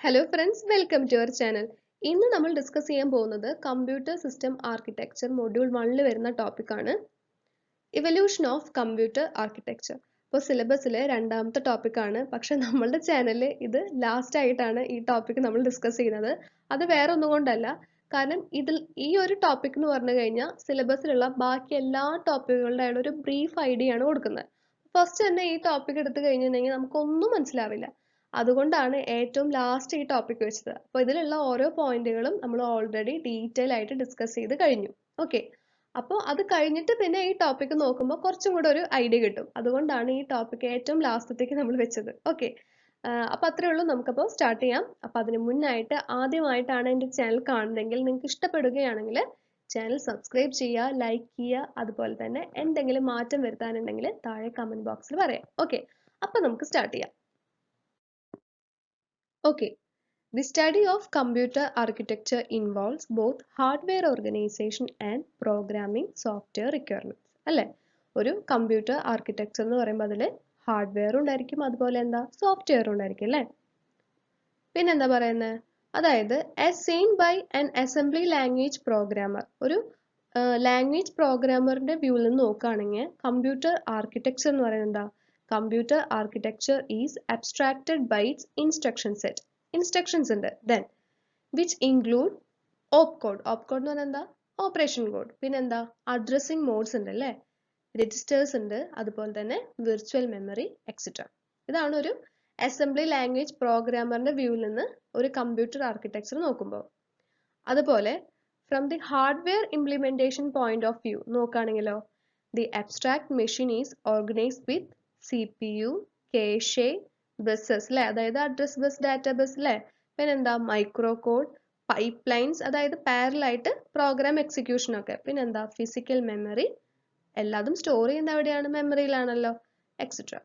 Hello friends, welcome to our channel. ഇന്ന് നമ്മൾ discuss ചെയ്യാൻ പോകുന്നത് കമ്പ്യൂട്ടർ സിസ്റ്റം ആർക്കിടെക്ചർ മൊഡ്യൂൾ 1 ൽ വരുന്ന ടോപ്പിക്കാണ് ഇവല്യൂഷൻ ഓഫ് കമ്പ്യൂട്ടർ ആർക്കിടെക്ചർ. അപ്പോൾ സിലബസിലെ രണ്ടാമത്തെ ടോപ്പിക്കാണ്. പക്ഷെ നമ്മളുടെ ചാനലിൽ ഇത് ലാസ്റ്റ് ആയിട്ടാണ് ഈ ടോപ്പിക് നമ്മൾ ഡിസ്കസ് ചെയ്യുന്നത്. അത് വേറെ ഒന്നും കൊണ്ടല്ല, കാരണം ഈ ഒരു ടോപ്പിക് എന്ന് പറഞ്ഞു കഴിഞ്ഞാൽ സിലബസിലുള്ള ബാക്കി എല്ലാ ടോപ്പിക്കുകളുടെ ഒരു ബ്രീഫ് ഐഡിയ ആണ് കൊടുക്കുന്നത്. ഫസ്റ്റ് തന്നെ ഈ ടോപ്പിക് എടുത്തു കഴിഞ്ഞിട്ടുണ്ടെങ്കിൽ നമുക്കൊന്നും മനസ്സിലാവില്ല. അതുകൊണ്ടാണ് ഏറ്റവും ലാസ്റ്റ് ഈ ടോപ്പിക് വെച്ചത്. അപ്പോൾ ഇതിലുള്ള ഓരോ പോയിന്റുകളും നമ്മൾ ഓൾറെഡി ഡീറ്റെയിൽ ആയിട്ട് ഡിസ്കസ് ചെയ്ത് കഴിഞ്ഞു. ഓക്കെ, അപ്പോൾ അത് കഴിഞ്ഞിട്ട് പിന്നെ ഈ ടോപ്പിക് നോക്കുമ്പോൾ കുറച്ചും കൂടെ ഒരു ഐഡിയ കിട്ടും. അതുകൊണ്ടാണ് ഈ ടോപ്പിക് ഏറ്റവും ലാസ്റ്റത്തേക്ക് നമ്മൾ വെച്ചത്. ഓക്കെ, അപ്പോൾ അത്രേ ഉള്ളൂ. നമുക്കപ്പോൾ സ്റ്റാർട്ട് ചെയ്യാം. അപ്പോൾ അതിന് മുന്നായിട്ട് ആദ്യമായിട്ടാണ് എൻ്റെ ചാനൽ കാണുന്നതെങ്കിൽ, നിങ്ങൾക്ക് ഇഷ്ടപ്പെടുകയാണെങ്കിൽ ചാനൽ സബ്സ്ക്രൈബ് ചെയ്യുക, ലൈക്ക് ചെയ്യുക. അതുപോലെ തന്നെ എന്തെങ്കിലും മാറ്റം വരുത്താനുണ്ടെങ്കിൽ താഴെ കമൻറ്റ് ബോക്സിൽ പറയാം. ഓക്കെ, അപ്പോൾ നമുക്ക് സ്റ്റാർട്ട് ചെയ്യാം. Okay, the study of computer architecture involves both hardware organization and programming software requirements. അല്ലേ, ഒരു കമ്പ്യൂട്ടർ ആർക്കിടെക്ചർ എന്ന് പറയുമ്പോൾ അതിൽ ഹാർഡ്വെയർ ഉണ്ടായിരിക്കും, അതുപോലെ എന്താ സോഫ്റ്റ്വെയർ ഉണ്ടായിരിക്കും അല്ലേ. പിന്നെന്താ പറയുന്നത്, അതായത് as seen by an assembly language programmer, ഒരു ലാംഗ്വേജ് പ്രോഗ്രാമറിന്റെ വ്യൂവിൽ നിന്ന് നോക്കുകയാണെങ്കിൽ കമ്പ്യൂട്ടർ ആർക്കിടെക്ചർ എന്ന് പറയുന്നത് എന്താ, computer architecture is abstracted by its instruction set. Instructions ഉണ്ട്, then which include opcode. Opcode എന്ന് പറഞ്ഞാൽ എന്താ, ഓപ്പറേഷൻ കോഡ്. പിന്നെന്താ, അഡ്രസ്സിംഗ് മോഡ്സ് ഉണ്ട് അല്ലേ, രജിസ്റ്റേഴ്സ് ഉണ്ട്, അതുപോലെ തന്നെ വിർച്വൽ മെമ്മറി എക്സെട്ര. ഇതാണ് ഒരു അസംബ്ലി ലാംഗ്വേജ് പ്രോഗ്രാമറിന്റെ വ്യൂവിൽ നിന്ന് ഒരു കമ്പ്യൂട്ടർ ആർക്കിടെക്ചർ നോക്കുമ്പോൾ. അതുപോലെ from the hardware implementation point of view നോക്കുകയാണെങ്കിലോ, the abstract machine is organised with CPU, cache, buses അല്ലേ, അതായത് അഡ്രസ് ബസ്, ഡാറ്റ ബസ് അല്ലേ. പിന്നെന്താ, മൈക്രോ കോഡ്, പൈപ്പ് ലൈൻസ്, അതായത് പാരലൽ ആയിട്ട് പ്രോഗ്രാം എക്സിക്യൂഷൻ ഒക്കെ. പിന്നെന്താ, ഫിസിക്കൽ മെമ്മറി, എല്ലാതും സ്റ്റോർ ചെയ്യുന്നത് എവിടെയാണ്, മെമ്മറിയിലാണല്ലോ, എക്സെട്ര.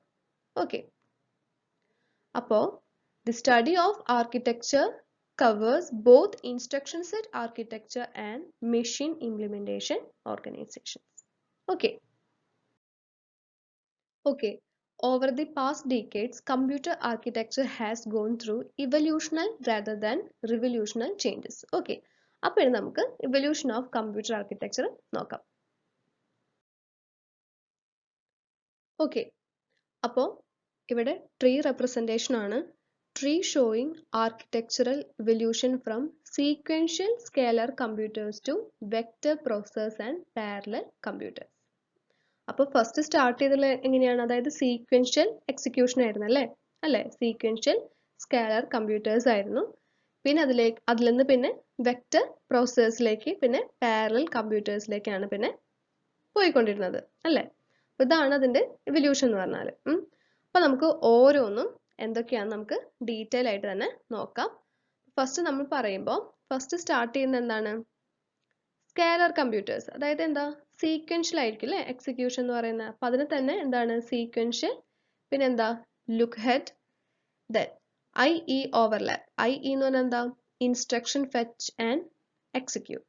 ഓക്കെ, അപ്പോൾ the study of architecture covers both instruction set architecture and machine implementation organizations. Okay. Okay. Over the past decades, computer architecture has gone through evolutionary rather than revolutionary changes. Okay. അപ്പോൾ ഇനി നമുക്ക് evolution of computer architecture നോക്കാം. Okay. അപ്പോൾ ഇവിടെ tree representation ആണ്. Tree showing architectural evolution from sequential scalar computers to vector processors and parallel computers. അപ്പോൾ first start ചെയ്തത് എങ്ങനെയാണ്, അതായത് സീക്വൻഷ്യൽ എക്സിക്യൂഷൻ ആയിരുന്നു അല്ലേ, സീക്വൻഷ്യൽ സ്കാലർ കമ്പ്യൂട്ടേഴ്സ് ആയിരുന്നു. പിന്നെ അതിൽ നിന്ന് പിന്നെ വെക്റ്റർ പ്രോസസ്സേഴ്സിലേക്ക്, പിന്നെ പാരലൽ കമ്പ്യൂട്ടേഴ്സിലേക്കാണ് പിന്നെ പോയിക്കൊണ്ടിരുന്നത് അല്ലേ. അപ്പോൾ ഇതാണ് അതിൻ്റെ എവല്യൂഷൻ എന്ന് പറഞ്ഞാൽ. അപ്പോൾ നമുക്ക് ഓരോന്നും എന്തൊക്കെയാണെന്ന് നമുക്ക് ഡീറ്റെയിൽ ആയിട്ട് തന്നെ നോക്കാം. ഫസ്റ്റ് നമ്മൾ പറയുമ്പോൾ ഫസ്റ്റ് സ്റ്റാർട്ട് ചെയ്യുന്നത് എന്താണ്, സ്കാലർ കമ്പ്യൂട്ടേഴ്സ്. അതായത് എന്താ, സീക്വൻഷ്യൽ ആയിരിക്കും അല്ലേ എക്സിക്യൂഷൻ എന്ന് പറയുന്നത്. അപ്പം അതിന് തന്നെ എന്താണ് സീക്വൻഷ്യൽ, പിന്നെ എന്താ look ahead, then IE overlap. IE എന്ന് പറഞ്ഞാൽ എന്താ, instruction fetch and execute.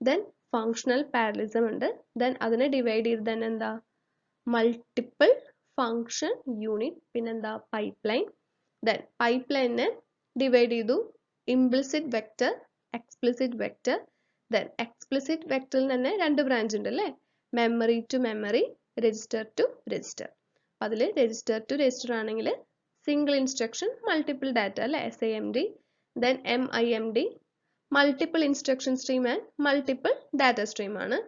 Then functional parallelism ഉണ്ട്. ദെൻ അതിനെ ഡിവൈഡ് ചെയ്ത് തന്നെ എന്താ മൾട്ടിപ്പിൾ ഫങ്ഷൻ യൂണിറ്റ്. പിന്നെന്താ പൈപ്പ് ലൈൻ. ദെൻ പൈപ്പ് ലൈനിനെ ഡിവൈഡ് ചെയ്തു implicit vector, explicit vector. Then explicit വെക്ടറിൽ തന്നെ രണ്ട് ബ്രാഞ്ച് ഉണ്ട് അല്ലേ, memory to memory, register to register. അതിൽ രജിസ്റ്റർ ടു രജിസ്റ്റർ ആണെങ്കിൽ സിംഗിൾ ഇൻസ്ട്രക്ഷൻ മൾട്ടിപ്പിൾ ഡാറ്റ അല്ലേ, SIMD. Then MIMD, multiple instruction stream and multiple data stream ആണ്.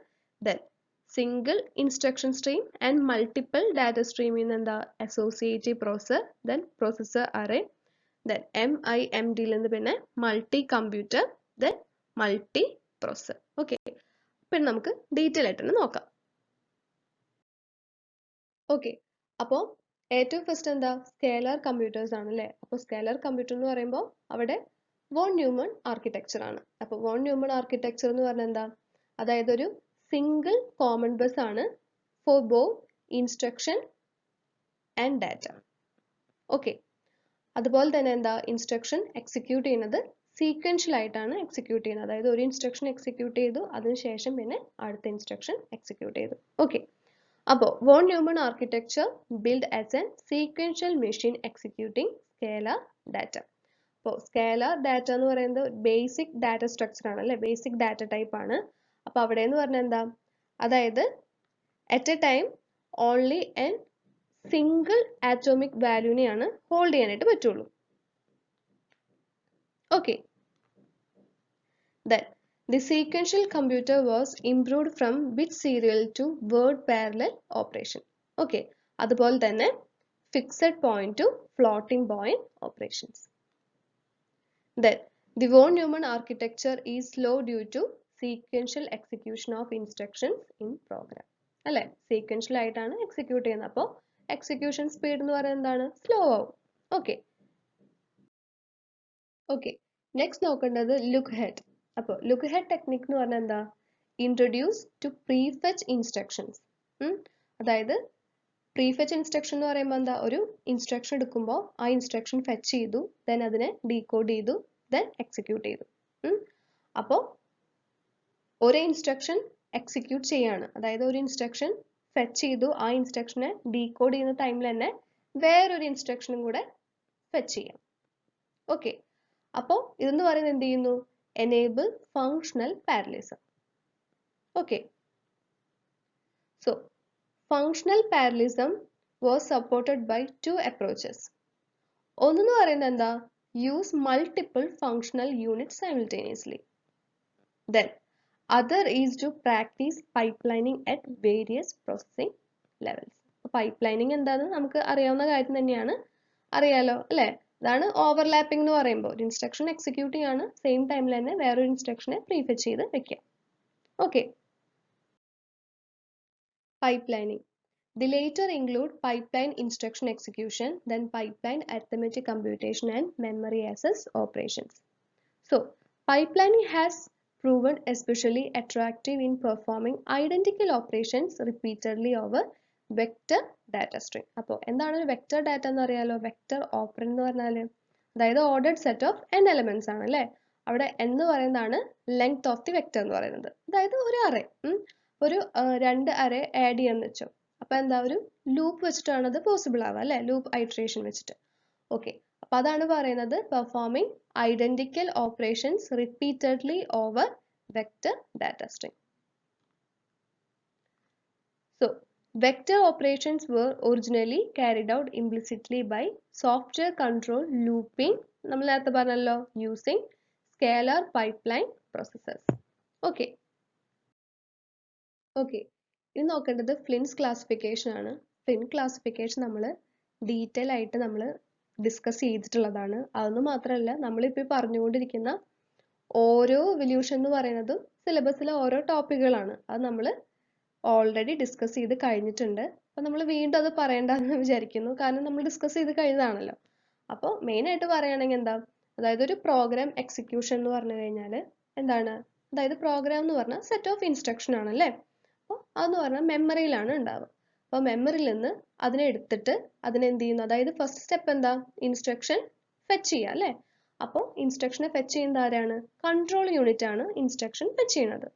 Then single instruction stream and multiple data സ്ട്രീമിൽ നിന്ന് എന്താ associative processor, then processor array. Then MIMDയിൽ നിന്ന് പിന്നെ multi computer, then multi processor. Okay, പിന്നെ നമുക്ക് ഡീറ്റെയിൽ ആയിട്ട് തന്നെ നോക്കാം. ഓക്കെ, അപ്പോൾ ഏറ്റവും ഫസ്റ്റ് എന്താ സ്കേലർ കമ്പ്യൂട്ടേഴ്സ് ആണ് അല്ലേ. അപ്പോൾ സ്കേലർ കമ്പ്യൂട്ടർ എന്ന് പറയുമ്പോൾ അവിടെ വോൺ ന്യൂമൻ ആർക്കിടെക്ചർ ആണ്. അപ്പോൾ വോൺ ന്യൂമൻ ആർക്കിടെക്ചർ എന്ന് പറഞ്ഞാൽ എന്താ, അതായത് ഒരു സിംഗിൾ കോമൺ ബസ് ആണ് for both instruction and data. Okay, അതുപോലെ തന്നെ എന്താ ഇൻസ്ട്രക്ഷൻ എക്സിക്യൂട്ട് ചെയ്യുന്നത് സീക്വൻഷ്യൽ ആയിട്ടാണ് എക്സിക്യൂട്ട് ചെയ്യുന്നത്. അതായത് ഒരു ഇൻസ്ട്രക്ഷൻ എക്സിക്യൂട്ട് ചെയ്തു, അതിനുശേഷം പിന്നെ അടുത്ത ഇൻസ്ട്രക്ഷൻ എക്സിക്യൂട്ട് ചെയ്തു. ഓക്കെ, അപ്പോൾ von Neumann architecture build as an sequential machine executing scalar data. അപ്പോൾ സ്കേലാർ ഡാറ്റ എന്ന് പറയുന്നത് ബേസിക് ഡാറ്റ സ്ട്രക്ചർ ആണ് അല്ലേ, ബേസിക് ഡാറ്റ ടൈപ്പ് ആണ്. അപ്പോൾ അവിടെ എന്ന് പറഞ്ഞാൽ എന്താ, അതായത് at a time only an single atomic വാല്യൂനെയാണ് ഹോൾഡ് ചെയ്യാനായിട്ട് പറ്റുള്ളൂ. Okay, then the sequential computer was improved from bit serial to word parallel operation. Okay, അതുപോലെ തന്നെ fixed point to floating point operations. Then the von Neumann architecture is slow due to sequential execution of instructions in program. അല്ലേ, sequential ആയിട്ടാണ് execute ചെയ്യുന്നത്, അപ്പോൾ execution speed എന്ന് പറയുന്നത് എന്താണ്, slow ആവും. ഓക്കെ ഓക്കെ നെക്സ്റ്റ് നോക്കേണ്ടത് ലുക്ക് ഹെഡ്. അപ്പോൾ ലുക്ക് ഹെഡ് ടെക്നിക് എന്ന് പറഞ്ഞാൽ എന്താ, ഇൻട്രൊഡ്യൂസ് ടു പ്രീഫെച്ച് ഇൻസ്ട്രക്ഷൻസ്. അതായത് പ്രീഫെച്ച് ഇൻസ്ട്രക്ഷൻ എന്ന് പറയുമ്പോൾ എന്താ, ഒരു ഇൻസ്ട്രക്ഷൻ എടുക്കുമ്പോൾ ആ ഇൻസ്ട്രക്ഷൻ ഫെച്ച് ചെയ്തു, ദെൻ അതിനെ ഡീകോഡ് ചെയ്തു, ദെൻ എക്സിക്യൂട്ട് ചെയ്തു. അപ്പോൾ ഒരു ഇൻസ്ട്രക്ഷൻ എക്സിക്യൂട്ട് ചെയ്യാണ്, അതായത് ഒരു ഇൻസ്ട്രക്ഷൻ ഫെച്ച് ചെയ്തു, ആ ഇൻസ്ട്രക്ഷനെ ഡീകോഡ് ചെയ്യുന്ന ടൈമിൽ തന്നെ വേറൊരു ഇൻസ്ട്രക്ഷനും കൂടെ ഫെച്ച് ചെയ്യാം. ഓക്കെ, അപ്പോൾ ഇതെന്ന് പറയുന്നത് എന്ത് ചെയ്യുന്നു, enable functional parallelism. Okay, so functional parallelism was supported by two approaches. ഒന്നെന്ന് പറയുന്നത് എന്താ, use multiple functional units simultaneously. Then other is to practice pipelining at various processing levels. പൈപ്പ്ലൈനിങ് എന്താണെന്ന് നമുക്ക് അറിയാവുന്ന കാര്യം തന്നെയാണ്, അറിയാലോ അല്ലേ. അതാണ് ഓവർലാപ്പിംഗ് എന്ന് പറയുമ്പോൾ, ഒരു ഇൻസ്ട്രക്ഷൻ എക്സിക്യൂട്ട് ചെയ്യാണ്, സെയിം ടൈമിൽ തന്നെ വേറൊരു ഇൻസ്ട്രക്ഷനെ പ്രീഫെച്ച് ചെയ്ത് വെക്കാം. Okay, പൈപ്പ്ലൈനിങ്. The later include pipeline instruction execution, then pipeline arithmetic computation and memory access operations. So, pipelining has proven especially attractive in performing identical operations repeatedly over vector data string. അപ്പോൾ എന്താണ് ഒരു vector data എന്ന് അറിയാലോ, vector operant എന്ന് പറഞ്ഞാൽ അതായത് ordered set of n elements ആണ് അല്ലേ. അവിടെ n എന്ന് പറയുന്നതാണ് ലെങ്ത് ഓഫ് ദി വെക്റ്റർ എന്ന് പറയുന്നത്, അതായത് ഒരു അറേ, ഒരു രണ്ട് അറേ ആഡ് ചെയ്യാന്ന് വെച്ചോ, അപ്പൊ എന്താ, ഒരു ലൂപ്പ് വെച്ചിട്ടാണ് അത് പോസിബിൾ ആവുക അല്ലെ, ലൂപ്പ് ഐട്രേഷൻ വെച്ചിട്ട്. ഓക്കെ, അപ്പൊ അതാണ് പറയുന്നത് performing identical operations repeatedly over vector data string. So vector operations were originally carried out implicitly by software control looping, നമ്മൾ നേരത്തെ പറഞ്ഞല്ലോ, using scalar pipeline processors. Okay okay ഇനി നോക്കേണ്ടത് ഫ്ലിൻസ് ക്ലാസിഫിക്കേഷൻ ആണ്. ഫ്ലിൻ ക്ലാസിഫിക്കേഷൻ നമ്മൾ ഡീറ്റെയിൽ ആയിട്ട് നമ്മൾ ഡിസ്കസ് ചെയ്തിട്ടുള്ളതാണ്. അതൊന്നും മാത്രമല്ല, നമ്മളിപ്പോൾ പറഞ്ഞുകൊണ്ടിരിക്കുന്ന ഓരോ ഇവല്യൂഷൻ എന്ന് പറയുന്നത് സിലബസിലെ ഓരോ ടോപ്പിക്കുകളാണ്. അത് നമ്മൾ ഓൾറെഡി ഡിസ്കസ് ചെയ്ത് കഴിഞ്ഞിട്ടുണ്ട്. അപ്പോൾ നമ്മൾ വീണ്ടും അത് പറയേണ്ടെന്ന് വിചാരിക്കുന്നു, കാരണം നമ്മൾ ഡിസ്കസ് ചെയ്ത് കഴിഞ്ഞതാണല്ലോ. അപ്പോൾ മെയിനായിട്ട് പറയുകയാണെങ്കിൽ എന്താ, അതായത് ഒരു പ്രോഗ്രാം എക്സിക്യൂഷൻ എന്ന് പറഞ്ഞു കഴിഞ്ഞാൽ എന്താണ്, അതായത് പ്രോഗ്രാം എന്ന് പറഞ്ഞാൽ സെറ്റ് ഓഫ് ഇൻസ്ട്രക്ഷൻ ആണല്ലേ. അപ്പോൾ അതെന്ന് പറഞ്ഞാൽ മെമ്മറിയിലാണ് ഉണ്ടാവുക. അപ്പോൾ മെമ്മറിയിൽ നിന്ന് അതിനെ എടുത്തിട്ട് അതിനെ എന്ത് ചെയ്യുന്നു, അതായത് ഫസ്റ്റ് സ്റ്റെപ്പ് എന്താ, ഇൻസ്ട്രക്ഷൻ ഫെച്ച് ചെയ്യുക അല്ലേ. അപ്പോൾ ഇൻസ്ട്രക്ഷനെ ഫെച്ച് ചെയ്യുന്നത് ആരാണ്, കൺട്രോൾ യൂണിറ്റ് ആണ് ഇൻസ്ട്രക്ഷൻ ഫെച്ച് ചെയ്യുന്നത്.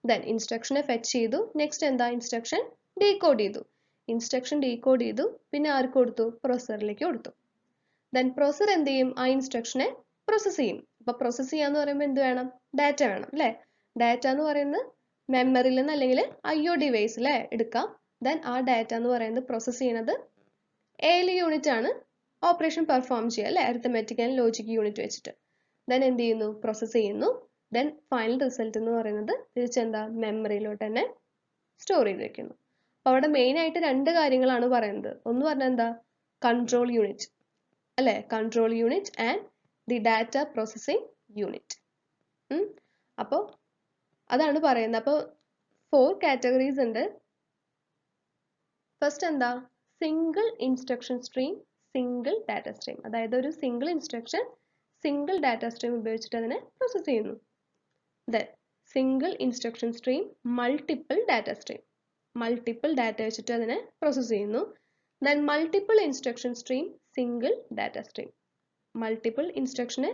ദെൻ ഇൻസ്ട്രക്ഷനെ ഫെച്ച് ചെയ്തു, നെക്സ്റ്റ് എന്താ, ഇൻസ്ട്രക്ഷൻ ഡീകോഡ് ചെയ്തു, ഇൻസ്ട്രക്ഷൻ ഡീകോഡ് ചെയ്തു, പിന്നെ ആർക്ക് കൊടുത്തു, പ്രൊസസറിലേക്ക് കൊടുത്തു. ദെൻ പ്രൊസസർ എന്ത് ചെയ്യും, ആ ഇൻസ്ട്രക്ഷനെ പ്രോസസ് ചെയ്യും. അപ്പോൾ പ്രോസസ് ചെയ്യാന്ന് പറയുമ്പോൾ എന്ത് വേണം, ഡാറ്റ വേണം അല്ലേ. ഡാറ്റ എന്ന് പറയുന്നത് മെമ്മറിയിൽ നിന്ന് അല്ലെങ്കിൽ IO ഡിവൈസിൽ എടുക്കാം. ദെൻ ആ ഡാറ്റ എന്ന് പറയുന്നത് പ്രോസസ് ചെയ്യുന്നത് ALU യൂണിറ്റ് ആണ് ഓപ്പറേഷൻ പെർഫോം ചെയ്യുക അല്ലേ, അരിത്തമെറ്റിക് ആൻഡ് ലോജിക് യൂണിറ്റ് വെച്ചിട്ട്. ദെൻ എന്ത് ചെയ്യുന്നു, പ്രോസസ് ചെയ്യുന്നു. ദെൻ ഫൈനൽ റിസൾട്ട് എന്ന് പറയുന്നത് തിരിച്ചെന്താ, മെമ്മറിയിലോട്ട് തന്നെ സ്റ്റോർ ചെയ്ത് വെക്കുന്നു. അപ്പോൾ അവിടെ മെയിൻ ആയിട്ട് രണ്ട് കാര്യങ്ങളാണ് പറയുന്നത്. ഒന്ന് പറഞ്ഞാൽ എന്താ, കൺട്രോൾ യൂണിറ്റ് അല്ലേ, control unit and the data processing unit. അപ്പോൾ അതാണ് പറയുന്നത്. അപ്പോൾ 4 കാറ്റഗറീസ് ഉണ്ട്. ഫസ്റ്റ് എന്താ, single instruction stream, single data stream, അതായത് ഒരു single instruction single data stream ഉപയോഗിച്ചിട്ട് അതിനെ പ്രോസസ് ചെയ്യുന്നു. Then single instruction stream, multiple data stream, multiple data വെച്ചിട്ട് അതിനെ പ്രോസസ് ചെയ്യുന്നു. Then multiple instruction stream, single data stream, multiple ഇൻസ്ട്രക്ഷനെ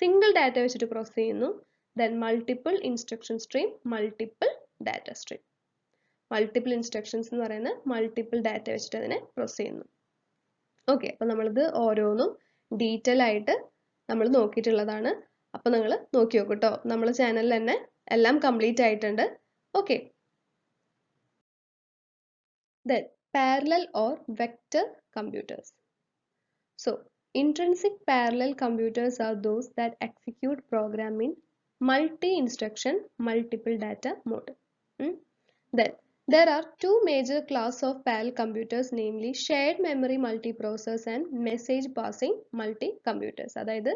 സിംഗിൾ ഡാറ്റ വെച്ചിട്ട് പ്രോസസ് ചെയ്യുന്നു. Then multiple instruction stream, multiple data stream, multiple instructions എന്ന് പറയുന്നത് multiple data വെച്ചിട്ട് അതിനെ പ്രോസസ് ചെയ്യുന്നു. ഓക്കെ, അപ്പോൾ നമ്മളിത് ഓരോന്നും ഡീറ്റെയിൽ ആയിട്ട് നമ്മൾ നോക്കിയിട്ടുള്ളതാണ്. അപ്പോൾ നിങ്ങൾ നോക്കി നോക്കൂ കേട്ടോ. നമ്മുടെ ചാനലിൽ തന്നെ എല്ലാം കംപ്ലീറ്റ് ആയിട്ടുണ്ട്. Okay. Then parallel or vector computers. So intrinsic parallel computers are those that execute program in multi-instruction multiple data mode. Then there are two major classes of parallel computers, namely shared memory multiprocessors and message passing multi-computers. അതായത്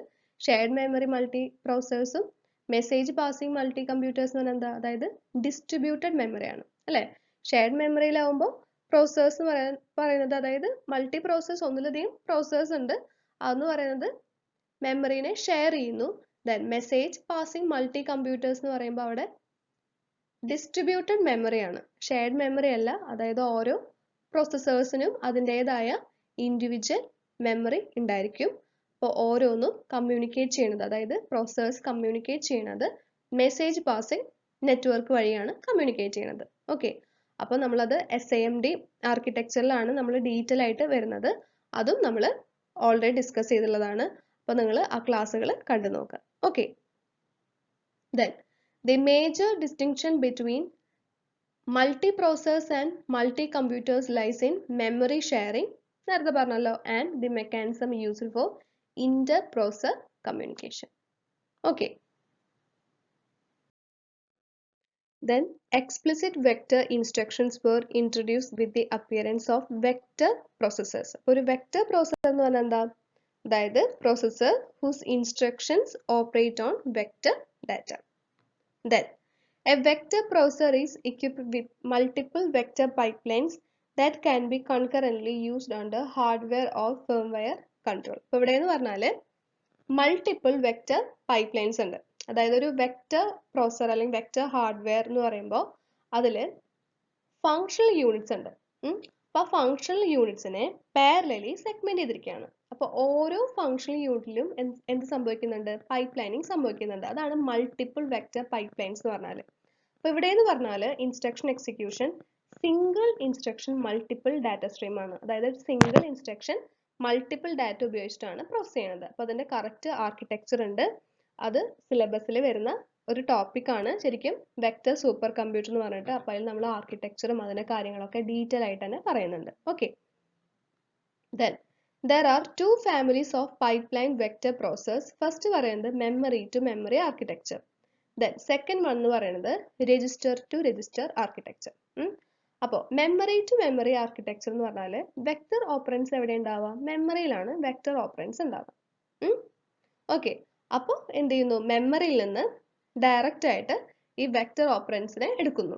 shared memory multiprocessors ഉം message passing multi-computers എന്ന് പറഞ്ഞാൽ എന്താ? അതായത് distributed memory ആണ് അല്ലേ? shared memory ലാവുമ്പോൾ processors എന്ന് പറയുന്നത് അതായത് മൾട്ടി പ്രോസസ് ഒന്നിലധികം പ്രോസസ്സേഴ്സ് ഉണ്ട്. അതെന്ന് പറയുന്നത് മെമ്മറിനെ ഷെയർ ചെയ്യുന്നു. Then message passing multi computers എന്ന് പറയുമ്പോൾ അവിടെ ഡിസ്ട്രിബ്യൂട്ടഡ് മെമ്മറി ആണ്, ഷെയർഡ് മെമ്മറി അല്ല. അതായത് ഓരോ പ്രോസസ്സേഴ്സിനും അതിൻ്റെതായ ഇൻഡിവിജ്വൽ മെമ്മറി ഉണ്ടായിരിക്കും. അപ്പോൾ ഓരോന്നും കമ്മ്യൂണിക്കേറ്റ് ചെയ്യുന്നത്, അതായത് പ്രോസസ്സേഴ്സ് കമ്മ്യൂണിക്കേറ്റ് ചെയ്യുന്നത് മെസ്സേജ് പാസിംഗ് നെറ്റ്വർക്ക് വഴിയാണ് കമ്മ്യൂണിക്കേറ്റ് ചെയ്യുന്നത്. ഓക്കെ. അപ്പോൾ നമ്മളത് SIMD ആർക്കിടെക്ചറിലാണ് നമ്മൾ ഡീറ്റെയിൽ ആയിട്ട് വരുന്നത്. അതും നമ്മൾ ഓൾറെഡി ഡിസ്കസ് ചെയ്തിട്ടുള്ളതാണ്. അപ്പോൾ നിങ്ങൾ ആ ക്ലാസ്സുകൾ കണ്ടു നോക്കുക. Okay. Then the major distinction between multi process and multi computers lies in memory sharing, നേരത്തെ പറഞ്ഞല്ലോ, and the mechanism used for inter process communication. Okay. Then explicit vector instructions were introduced with the appearance of vector processors. ഒരു vector processor എന്ന് പറഞ്ഞാൽ എന്താ? അതായത് processor whose instructions operate on vector data. Then a vector processor is equipped with multiple vector pipelines that can be concurrently used under hardware or firmware control. ഇപ്പോൾ ഇവിടെ എന്ന് പറഞ്ഞാൽ multiple vector പൈപ്പ്ലൈൻസ് ഉണ്ട്. അതായത് ഒരു വെക്റ്റർ പ്രോസസർ അല്ലെങ്കിൽ vector hardware എന്ന് പറയുമ്പോൾ അതിൽ ഫങ്ഷണൽ യൂണിറ്റ്സ് ഉണ്ട്. അപ്പോൾ ആ ഫങ്ഷണൽ യൂണിറ്റ്സിനെ പാരലലി സെഗ്മെന്റ് ചെയ്തിരിക്കുകയാണ്. അപ്പോൾ ഓരോ ഫങ്ഷണൽ യൂണിറ്റിലും എന്ത് സംഭവിക്കുന്നുണ്ട്? പൈപ്പ് ലൈനിങ് സംഭവിക്കുന്നുണ്ട്. അതാണ് മൾട്ടിപ്പിൾ വെക്റ്റർ പൈപ്പ് ലൈൻസ് എന്ന് പറഞ്ഞാൽ. അപ്പോൾ ഇവിടെ എന്ന് പറഞ്ഞാൽ instruction execution single instruction multiple data stream ആണ്. അതായത് സിംഗിൾ ഇൻസ്ട്രക്ഷൻ മൾട്ടിപ്പിൾ ഡാറ്റ ഉപയോഗിച്ചിട്ടാണ് പ്രോസസ് ചെയ്യുന്നത്. അപ്പോൾ അതിന്റെ കറക്റ്റ് ആർക്കിടെക്ചർ ഉണ്ട്. അത് സിലബസിൽ വരുന്ന ഒരു ടോപ്പിക് ആണ് ശരിക്കും വെക്റ്റർ സൂപ്പർ കമ്പ്യൂട്ടർ എന്ന് പറഞ്ഞിട്ട്. അപ്പോൾ അതിൽ നമ്മൾ ആർക്കിടെക്ചറും അതിന്റെ കാര്യങ്ങളൊക്കെ ഡീറ്റെയിൽ ആയിട്ട് തന്നെ പറയുന്നുണ്ട്. Okay. Then there are two families of pipeline vector process. First പറയുന്നത് memory to memory architecture. Then second one എന്ന് പറയുന്നത് രജിസ്റ്റർ ടു രജിസ്റ്റർ ആർക്കിടെക്ചർ. അപ്പോൾ മെമ്മറി ടു മെമ്മറി ആർക്കിടെക്ചർ എന്ന് പറഞ്ഞാൽ വെക്റ്റർ ഓപ്പറൻസ് എവിടെ ഉണ്ടാവുക? മെമ്മറിയിലാണ് വെക്റ്റർ ഓപ്പറൻസ് ഉണ്ടാവുക. ഓക്കെ. അപ്പോൾ എന്ത് ചെയ്യുന്നു? മെമ്മറിയിൽ നിന്ന് ഡയറക്റ്റ് ആയിട്ട് ഈ വെക്റ്റർ ഓപ്പറൻസിനെ എടുക്കുന്നു.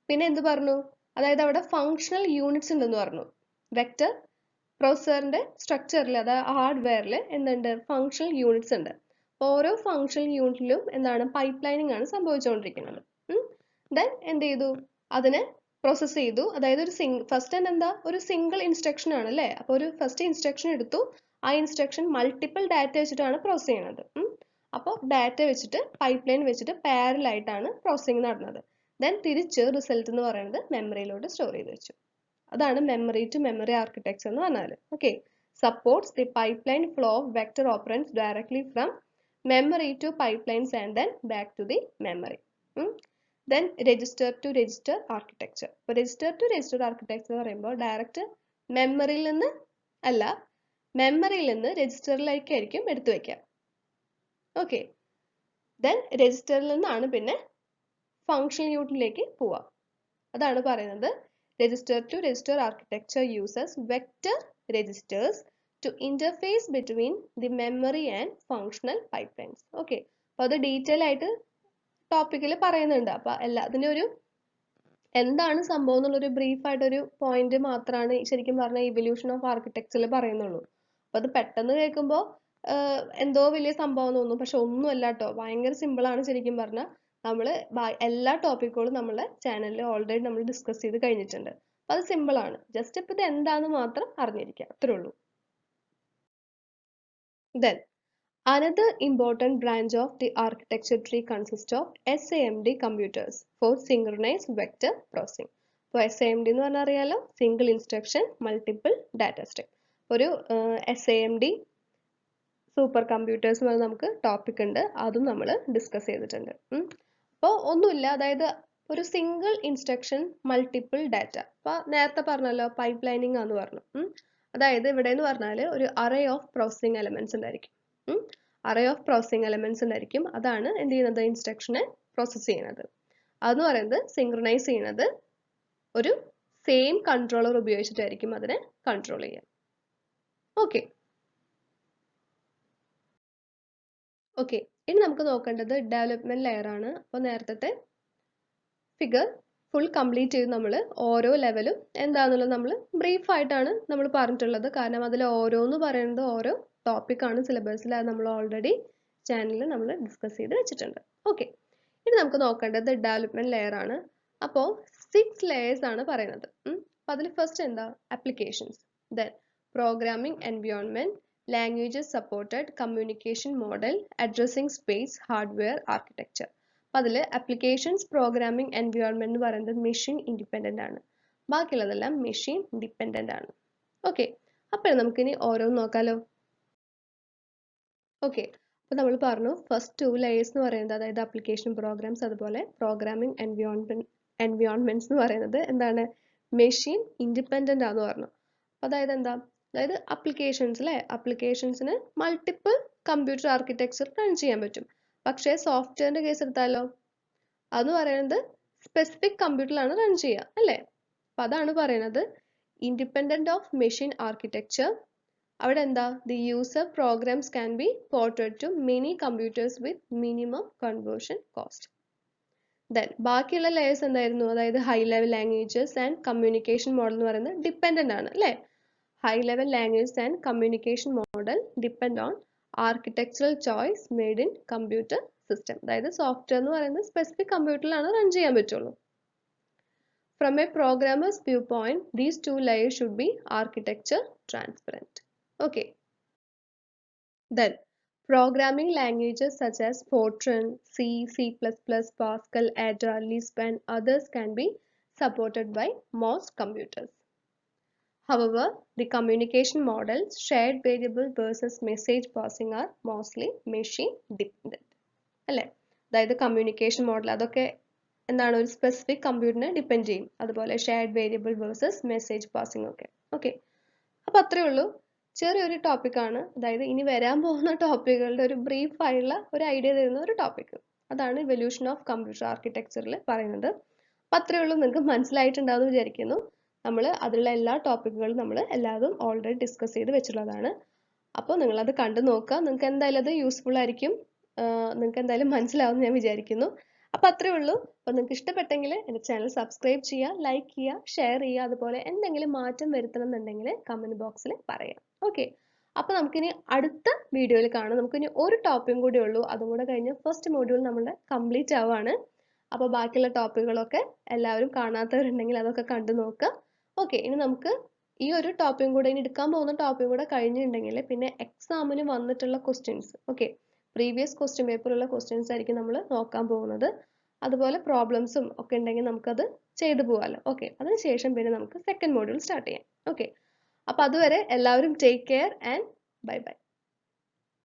പിന്നെ എന്ത് പറഞ്ഞു? അതായത് അവിടെ ഫങ്ഷണൽ യൂണിറ്റ്സ് ഉണ്ടെന്ന് പറഞ്ഞു. വെക്റ്റർ പ്രോസസറിന്റെ സ്ട്രക്ചറിൽ, അതായത് ഹാർഡ്വെയറിൽ എന്തുണ്ട്? ഫങ്ഷണൽ യൂണിറ്റ്സ് ഉണ്ട്. ഓരോ ഫങ്ഷണൽ യൂണിറ്റിലും എന്താണ്? പൈപ്പ് ലൈനിങ് ആണ് സംഭവിച്ചുകൊണ്ടിരിക്കുന്നത്. ദെൻ എന്ത് ചെയ്തു? അതിനെ പ്രോസസ് ചെയ്തു. അതായത് ഒരു ഫസ്റ്റ് തന്നെ എന്താ? ഒരു സിംഗിൾ ഇൻസ്ട്രക്ഷൻ ആണ് അല്ലേ? അപ്പോൾ ഒരു ഫസ്റ്റ് ഇൻസ്ട്രക്ഷൻ എടുത്തു. ആ ഇൻസ്ട്രക്ഷൻ മൾട്ടിപ്പിൾ ഡാറ്റ വെച്ചിട്ടാണ് പ്രോസസ് ചെയ്യുന്നത്. അപ്പോൾ ഡാറ്റ വെച്ചിട്ട് പൈപ്പ് ലൈൻ വെച്ചിട്ട് പാരലൽ ആയിട്ടാണ് പ്രോസസ്സിംഗ് നടന്നത്. ദെൻ തിരിച്ച് റിസൾട്ട് എന്ന് പറയുന്നത് മെമ്മറിയിലോട്ട് സ്റ്റോർ ചെയ്ത് വെച്ചു. അതാണ് മെമ്മറി ടു മെമ്മറി ആർക്കിടെക്ചർ എന്ന് പറഞ്ഞാൽ. Okay. Supports the pipeline flow of vector operands directly from memory to pipelines and then back to the memory. Then register to register architecture. ഇപ്പോൾ register to register architecture എന്ന് പറയുമ്പോൾ direct മെമ്മറിയിൽ നിന്ന് അല്ല, മെമ്മറിയിൽ നിന്ന് രജിസ്റ്ററിലേക്കായിരിക്കും എടുത്തു വയ്ക്കുക. ഓക്കെ. ദെൻ രജിസ്റ്ററിൽ നിന്നാണ് പിന്നെ ഫങ്ഷൻ യൂണിറ്റിലേക്ക് പോവുക. അതാണ് പറയുന്നത് register to register architecture uses vector registers to interface between the memory and functional pipelines. Okay. അപ്പോൾ അത് ഡീറ്റെയിൽ ആയിട്ട് ടോപ്പിക്കിൽ പറയുന്നുണ്ട്. അപ്പോൾ അതിൻ്റെ ഒരു എന്താണ് സംഭവം എന്നുള്ളൊരു ബ്രീഫായിട്ടൊരു പോയിന്റ് മാത്രമാണ് ശരിക്കും പറഞ്ഞാൽ ഇവല്യൂഷൻ ഓഫ് ആർക്കിടെക്ചറിൽ പറയുന്നുള്ളൂ. അപ്പോൾ അത് പെട്ടെന്ന് കേൾക്കുമ്പോൾ എന്തോ വലിയ സംഭവം തോന്നും. പക്ഷെ ഒന്നുമല്ല കേട്ടോ, ഭയങ്കര സിമ്പിൾ ആണ്. ശരിക്കും പറഞ്ഞാൽ നമ്മൾ എല്ലാ ടോപ്പിക്കുകളും നമ്മളെ ചാനലിൽ ഓൾറെഡി നമ്മൾ ഡിസ്കസ് ചെയ്ത് കഴിഞ്ഞിട്ടുണ്ട്. അപ്പോൾ അത് സിമ്പിൾ ആണ്. ജസ്റ്റ് ഇപ്പോൾ ഇത് എന്താണെന്ന് മാത്രം അറിഞ്ഞിരിക്കുക, അത്രേ ഉള്ളൂ. Then another important branch of the architecture tree consists of SIMD computers for synchronized vector processing. അപ്പോൾ SIMD എന്ന് പറഞ്ഞാൽ അറിയാലോ, single instruction multiple data stream. ഒരു SIMD സൂപ്പർ കമ്പ്യൂട്ടേഴ്സ് എന്ന് പറഞ്ഞ നമുക്ക് ടോപ്പിക് ഉണ്ട്, അതും നമ്മൾ ഡിസ്കസ് ചെയ്തിട്ടുണ്ട്. അപ്പോൾ ഒന്നുമില്ല, അതായത് ഒരു സിംഗിൾ ഇൻസ്ട്രക്ഷൻ മൾട്ടിപ്പിൾ ഡാറ്റ. അപ്പോൾ നേരത്തെ പറഞ്ഞല്ലോ പൈപ്പ് ലൈനിങ് ആണെന്ന് പറഞ്ഞു. അതായത് ഇവിടെ എന്ന് പറഞ്ഞാൽ ഒരു അറേ ഓഫ് പ്രോസസ്സിംഗ് എലമെന്റ്സ് ഉണ്ടായിരിക്കും. അറേ ഓഫ് പ്രോസസ്സിംഗ് എലമെന്റ്സ് ഉണ്ടായിരിക്കും. അതാണ് എന്ത് ചെയ്യുന്നത്, ഇൻസ്ട്രക്ഷനെ പ്രോസസ്സ് ചെയ്യുന്നത്. അതെന്ന് പറയുന്നത് സിങ്ക്രണൈസ് ചെയ്യുന്നത് ഒരു സെയിം കൺട്രോളർ ഉപയോഗിച്ചിട്ടായിരിക്കും അതിനെ കൺട്രോൾ ചെയ്യുക. ഓക്കെ ഓക്കെ ഇനി നമുക്ക് നോക്കേണ്ടത് ഡെവലപ്മെന്റ് ലെയർ ആണ്. അപ്പോൾ നേരത്തെ ഫിഗർ ഫുൾ കംപ്ലീറ്റ് ചെയ്ത് നമ്മൾ ഓരോ ലെവലും എന്താണെന്നുള്ളത് നമ്മൾ ബ്രീഫ് ആയിട്ടാണ് നമ്മൾ പറഞ്ഞിട്ടുള്ളത്. കാരണം അതിൽ ഓരോന്ന് പറയുന്നത് ഓരോ ടോപ്പിക്കാണ് സിലബസിൽ, അത് നമ്മൾ ഓൾറെഡി ചാനലിൽ നമ്മൾ ഡിസ്കസ് ചെയ്ത് വെച്ചിട്ടുണ്ട്. ഓക്കെ ഇനി നമുക്ക് നോക്കേണ്ടത് ഡെവലപ്മെന്റ് ലെയർ ആണ്. അപ്പോൾ 6 ലെയേഴ്സ് ആണ് പറയുന്നത്. അപ്പോൾ അതിൽ ഫസ്റ്റ് എന്താ, applications, then programming environment, languages supported, communication model, addressing space, hardware, architecture. അപ്പോൾ അതിൽ ആപ്ലിക്കേഷൻസ് പ്രോഗ്രാമിംഗ് എൻവയോൺമെന്റ് എന്ന് പറയുന്നത് മെഷീൻ ഇൻഡിപെൻഡന്റ് ആണ്, ബാക്കിയുള്ളതെല്ലാം മെഷീൻ ഡിപ്പെൻഡന്റ് ആണ്. ഓക്കെ അപ്പോൾ നമുക്കിനി ഓരോന്ന് നോക്കാലോ. ഓക്കെ അപ്പോൾ നമ്മൾ പറഞ്ഞു ഫസ്റ്റ് 2 ലെയേഴ്സ് എന്ന് പറയുന്നത്, അതായത് ആപ്ലിക്കേഷൻ പ്രോഗ്രാംസ് അതുപോലെ പ്രോഗ്രാമിംഗ് എൻവയോൺമെന്റ്സ് എന്ന് പറയുന്നത് എന്താണ്, മെഷീൻ ഇൻഡിപെൻഡന്റ് ആണെന്ന് പറഞ്ഞു. അതായത് എന്താ, അതായത് ആപ്ലിക്കേഷൻസ് അല്ലേ, ആപ്ലിക്കേഷൻസിന് മൾട്ടിപ്പിൾ കമ്പ്യൂട്ടർ ആർക്കിടെക്ചർ റൺ ചെയ്യാൻ പറ്റും. പക്ഷേ സോഫ്റ്റ്വെയറിന്റെ കേസ് എടുത്താലോ, അതെന്ന് പറയുന്നത് സ്പെസിഫിക് കമ്പ്യൂട്ടറിലാണ് റൺ ചെയ്യുക അല്ലേ. അപ്പം അതാണ് പറയുന്നത് ഇൻഡിപെൻഡന്റ് ഓഫ് മെഷീൻ ആർക്കിടെക്ചർ. അവിടെ എന്താ, the user programs can be ported to many computers with minimum conversion cost. Then ബാക്കിയുള്ള ലെയേഴ്സ് എന്തായിരുന്നു, അതായത് high level languages and communication model എന്ന് പറയുന്നത് ഡിപ്പെൻഡന്റ് ആണ് അല്ലേ. High level languages and communication model depend on architectural choice made in computer system. അതായത് software എന്ന് പറയുന്നത് സ്പെസിഫിക് കമ്പ്യൂട്ടറിലാണ് റൺ ചെയ്യാൻ പറ്റുള്ളൂ. From a programmer's viewpoint, these 2 layers should be architecture transparent. Okay. Then, programming languages such as Fortran, C, C++, Pascal, Ada, Lisp, and others can be supported by most computers. However, the communication models, shared variable versus message passing are mostly machine dependent. അല്ലേ, അതായത് communication model അതൊക്കെ എന്താണ്, ഒരു specific കമ്പ്യൂട്ടറിനെ depend ചെയ്യും. അതുപോലെ shared variable versus message passing ഒക്കെ. Okay അപ്പോൾ അത്രയേ ഉള്ളൂ, ചെറിയൊരു ടോപ്പിക്കാണ്. അതായത് ഇനി വരാൻ പോകുന്ന ടോപ്പിക്കുകളുടെ ഒരു ബ്രീഫ് ആയുള്ള ഒരു ഐഡിയ തരുന്ന ഒരു ടോപ്പിക്, അതാണ് ഇവല്യൂഷൻ ഓഫ് കമ്പ്യൂട്ടർ ആർക്കിടെക്ചറിൽ പറയുന്നത്. അപ്പോൾ അത്രയേ ഉള്ളൂ, നിങ്ങൾക്ക് മനസ്സിലായിട്ടുണ്ടാവുമെന്ന് വിചാരിക്കുന്നു. നമ്മൾ അതിലുള്ള എല്ലാ ടോപ്പിക്കുകളും നമ്മൾ എല്ലാതും ഓൾറെഡി ഡിസ്കസ് ചെയ്ത് വെച്ചിട്ടുള്ളതാണ്. അപ്പോൾ നിങ്ങളത് കണ്ടു നോക്കുക, നിങ്ങൾക്ക് എന്തായാലും അത് യൂസ്ഫുൾ ആയിരിക്കും, നിങ്ങൾക്ക് എന്തായാലും മനസ്സിലാവും ഞാൻ വിചാരിക്കുന്നു. അപ്പോൾ അത്രയേ ഉള്ളൂ. അപ്പോൾ നിങ്ങൾക്ക് ഇഷ്ടപ്പെട്ടെങ്കിൽ എൻ്റെ ചാനൽ സബ്സ്ക്രൈബ് ചെയ്യുക, ലൈക്ക് ചെയ്യുക, ഷെയർ ചെയ്യുക. അതുപോലെ എന്തെങ്കിലും മാറ്റം വരുത്തണം എന്നുണ്ടെങ്കിൽ കമൻറ്റ് ബോക്സിൽ പറയാം. ഓക്കെ അപ്പോൾ നമുക്കിനി അടുത്ത വീഡിയോയിൽ കാണാം. നമുക്കിനി ഒരു ടോപ്പിക്കും കൂടി ഉള്ളൂ, അതും കൂടെ കഴിഞ്ഞ് ഫസ്റ്റ് മോഡ്യൂൾ നമ്മുടെ കംപ്ലീറ്റ് ആവുകയാണ്. അപ്പോൾ ബാക്കിയുള്ള ടോപ്പിക്കുകളൊക്കെ എല്ലാവരും കാണാത്തവരുണ്ടെങ്കിൽ അതൊക്കെ കണ്ടു നോക്കുക. ഓക്കെ ഇനി നമുക്ക് ഈ ഒരു ടോപ്പിക്കും കൂടെ, ഇനി എടുക്കാൻ പോകുന്ന ടോപ്പിക്കും കൂടെ കഴിഞ്ഞിട്ടുണ്ടെങ്കിൽ പിന്നെ എക്സാമിന് വന്നിട്ടുള്ള ക്വസ്റ്റ്യൻസ്, ഓക്കെ പ്രീവിയസ് ക്വസ്റ്റ്യൻ പേപ്പറിലുള്ള ക്വസ്റ്റ്യൻസ് ആയിരിക്കും നമ്മൾ നോക്കാൻ പോകുന്നത്. അതുപോലെ പ്രോബ്ലംസും ഒക്കെ ഉണ്ടെങ്കിൽ നമുക്കത് ചെയ്തു പോകാമല്ലോ. ഓക്കെ അതിനുശേഷം പിന്നെ നമുക്ക് സെക്കൻഡ് മോഡ്യൂൾ സ്റ്റാർട്ട് ചെയ്യാം. ഓക്കെ അപ്പോൾ അതുവരെ എല്ലാവരും take care and bye bye.